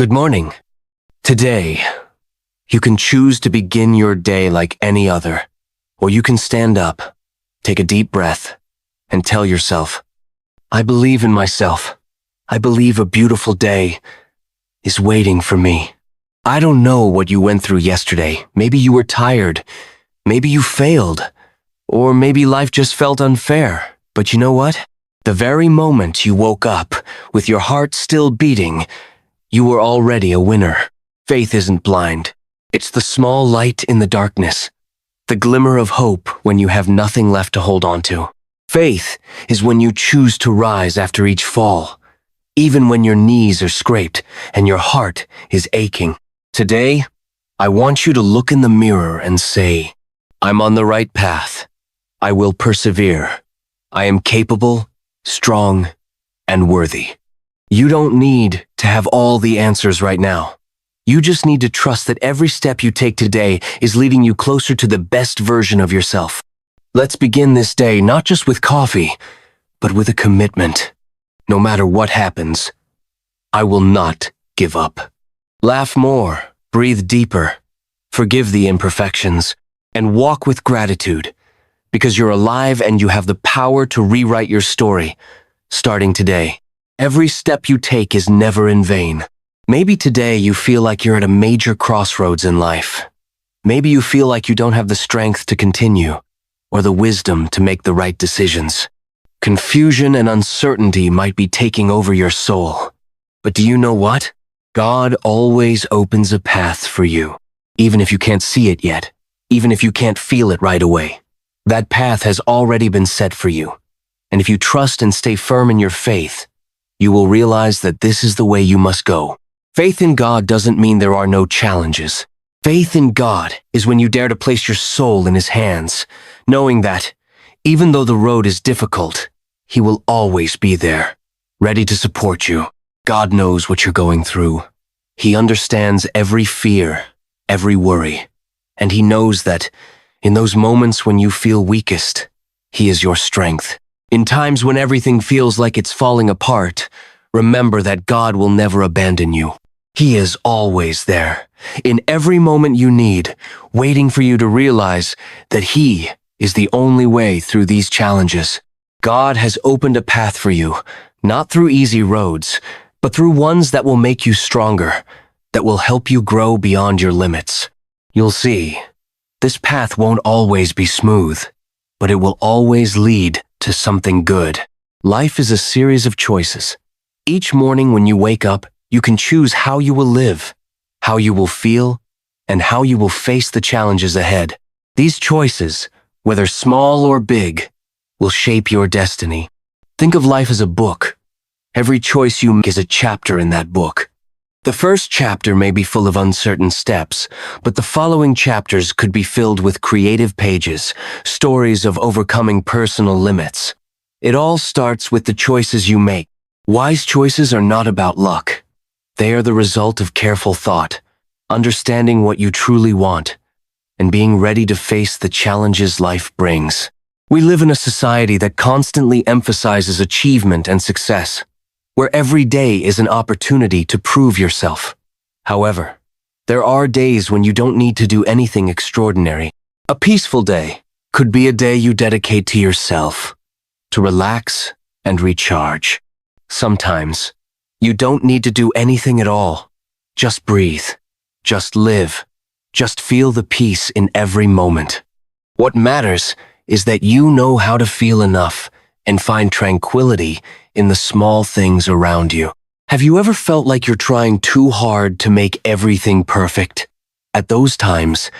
Good morning. Today, you can choose to begin your day like any other, or you can stand up, take a deep breath, and tell yourself, I believe in myself. I believe a beautiful day is waiting for me. I don't know what you went through yesterday. Maybe you were tired. Maybe you failed. Or maybe life just felt unfair. But you know what? The very moment you woke up, with your heart still beating, you were already a winner. Faith isn't blind. It's the small light in the darkness, the glimmer of hope when you have nothing left to hold on to. Faith is when you choose to rise after each fall, even when your knees are scraped and your heart is aching. Today, I want you to look in the mirror and say, I'm on the right path. I will persevere. I am capable, strong, and worthy. You don't need to have all the answers right now. You just need to trust that every step you take today is leading you closer to the best version of yourself. Let's begin this day not just with coffee, but with a commitment. No matter what happens, I will not give up. Laugh more, breathe deeper, forgive the imperfections, and walk with gratitude, because you're alive and you have the power to rewrite your story, starting today. Every step you take is never in vain. Maybe today you feel like you're at a major crossroads in life. Maybe you feel like you don't have the strength to continue, or the wisdom to make the right decisions. Confusion and uncertainty might be taking over your soul. But do you know what? God always opens a path for you, even if you can't see it yet, even if you can't feel it right away. That path has already been set for you. And if you trust and stay firm in your faith, you will realize that this is the way you must go. Faith in God doesn't mean there are no challenges. Faith in God is when you dare to place your soul in His hands, knowing that, even though the road is difficult, He will always be there, ready to support you. God knows what you're going through. He understands every fear, every worry, and He knows that in those moments when you feel weakest, He is your strength. In times when everything feels like it's falling apart, remember that God will never abandon you. He is always there, in every moment you need, waiting for you to realize that He is the only way through these challenges. God has opened a path for you, not through easy roads, but through ones that will make you stronger, that will help you grow beyond your limits. You'll see, this path won't always be smooth, but it will always lead to something good. Life is a series of choices. Each morning when you wake up, you can choose how you will live, how you will feel, and how you will face the challenges ahead. These choices, whether small or big, will shape your destiny. Think of life as a book. Every choice you make is a chapter in that book. The first chapter may be full of uncertain steps, but the following chapters could be filled with creative pages, stories of overcoming personal limits. It all starts with the choices you make. Wise choices are not about luck. They are the result of careful thought, understanding what you truly want, and being ready to face the challenges life brings. We live in a society that constantly emphasizes achievement and success, where every day is an opportunity to prove yourself. However, there are days when you don't need to do anything extraordinary. A peaceful day could be a day you dedicate to yourself, to relax and recharge. Sometimes, you don't need to do anything at all. Just breathe, just live, just feel the peace in every moment. What matters is that you know how to feel enough and find tranquility in the small things around you. Have you ever felt like you're trying too hard to make everything perfect? At those times,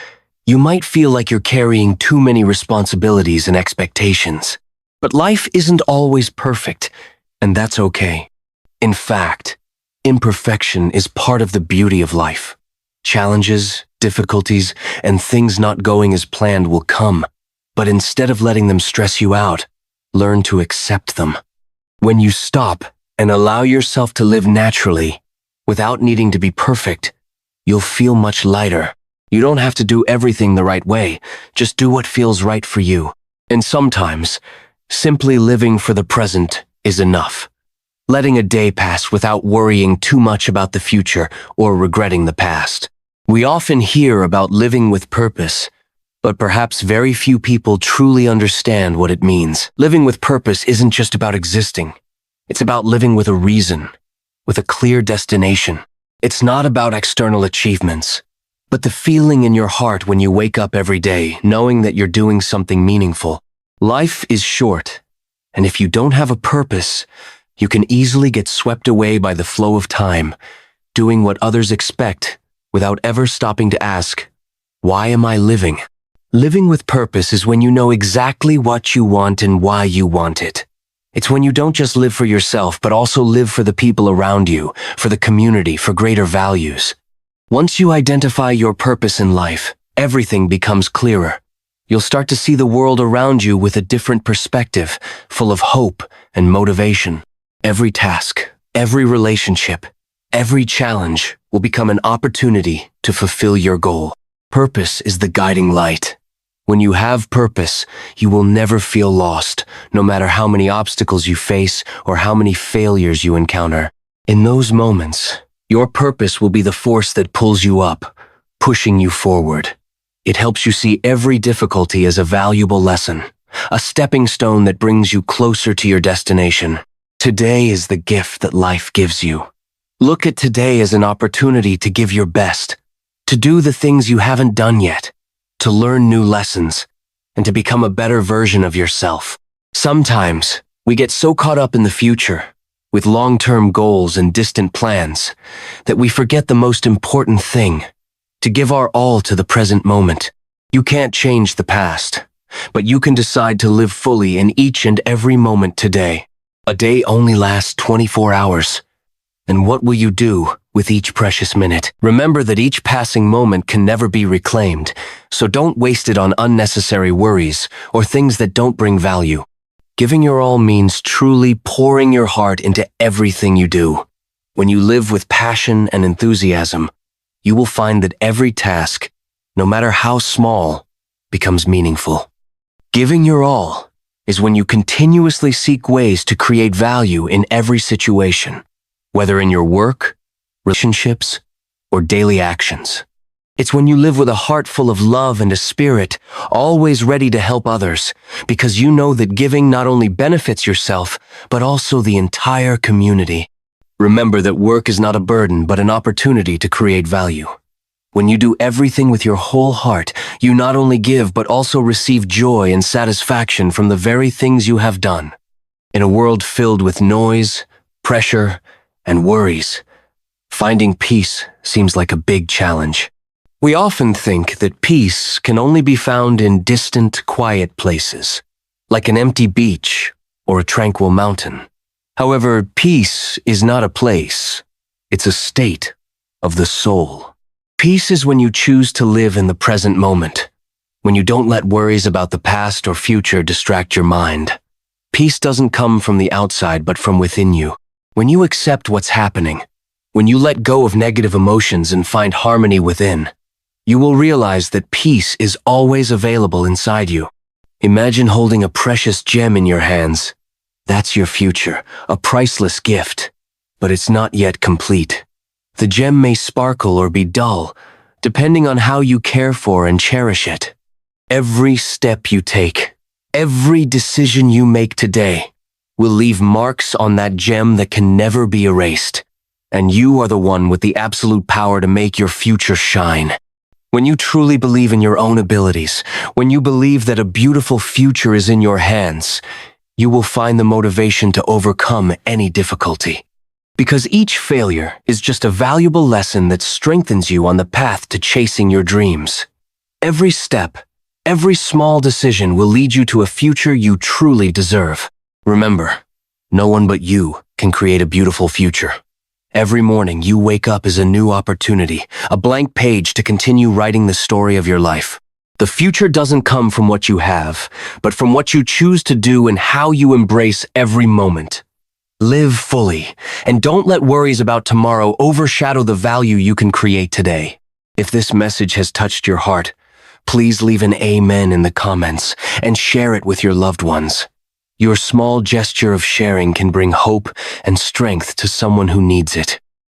you might feel like you're carrying too many responsibilities and expectations. But life isn't always perfect, and that's okay. In fact, imperfection is part of the beauty of life. Challenges, difficulties, and things not going as planned will come, but instead of letting them stress you out, learn to accept them. When you stop and allow yourself to live naturally, without needing to be perfect, you'll feel much lighter. You don't have to do everything the right way, just do what feels right for you. And sometimes, simply living for the present is enough. letting a day pass without worrying too much about the future or regretting the past. We often hear about living with purpose, but perhaps very few people truly understand what it means. Living with purpose isn't just about existing. It's about living with a reason, with a clear destination. It's not about external achievements, but the feeling in your heart when you wake up every day, knowing that you're doing something meaningful. Life is short, and if you don't have a purpose, you can easily get swept away by the flow of time, doing what others expect without ever stopping to ask, why am I living? Living with purpose is when you know exactly what you want and why you want it. It's when you don't just live for yourself, but also live for the people around you, for the community, for greater values. Once you identify your purpose in life, everything becomes clearer. You'll start to see the world around you with a different perspective, full of hope and motivation. Every task, every relationship, every challenge will become an opportunity to fulfill your goal. Purpose is the guiding light. When you have purpose, you will never feel lost, no matter how many obstacles you face or how many failures you encounter. In those moments, your purpose will be the force that pulls you up, pushing you forward. It helps you see every difficulty as a valuable lesson, a stepping stone that brings you closer to your destination. Today is the gift that life gives you. Look at today as an opportunity to give your best, to do the things you haven't done yet, to learn new lessons, and to become a better version of yourself. Sometimes, we get so caught up in the future, with long-term goals and distant plans, that we forget the most important thing, to give our all to the present moment. You can't change the past, but you can decide to live fully in each and every moment today. A day only lasts 24 hours. And what will you do with each precious minute? Remember that each passing moment can never be reclaimed, so don't waste it on unnecessary worries or things that don't bring value. Giving your all means truly pouring your heart into everything you do. When you live with passion and enthusiasm, you will find that every task, no matter how small, becomes meaningful. Giving your all is when you continuously seek ways to create value in every situation, whether in your work, relationships, or daily actions. It's when you live with a heart full of love and a spirit, always ready to help others, because you know that giving not only benefits yourself, but also the entire community. Remember that work is not a burden, but an opportunity to create value. When you do everything with your whole heart, you not only give, but also receive joy and satisfaction from the very things you have done. In a world filled with noise, pressure, and worries, finding peace seems like a big challenge. We often think that peace can only be found in distant, quiet places, like an empty beach or a tranquil mountain. However, peace is not a place. It's a state of the soul. Peace is when you choose to live in the present moment, when you don't let worries about the past or future distract your mind. Peace doesn't come from the outside, but from within you. When you accept what's happening, when you let go of negative emotions and find harmony within, you will realize that peace is always available inside you. Imagine holding a precious gem in your hands. That's your future, a priceless gift, but it's not yet complete. The gem may sparkle or be dull, depending on how you care for and cherish it. Every step you take, every decision you make today, will leave marks on that gem that can never be erased. And you are the one with the absolute power to make your future shine. When you truly believe in your own abilities, when you believe that a beautiful future is in your hands, you will find the motivation to overcome any difficulty. Because each failure is just a valuable lesson that strengthens you on the path to chasing your dreams. Every step, every small decision will lead you to a future you truly deserve. Remember, no one but you can create a beautiful future. Every morning you wake up is a new opportunity, a blank page to continue writing the story of your life. The future doesn't come from what you have, but from what you choose to do and how you embrace every moment. Live fully, and don't let worries about tomorrow overshadow the value you can create today. If this message has touched your heart, please leave an amen in the comments and share it with your loved ones. Your small gesture of sharing can bring hope and strength to someone who needs it.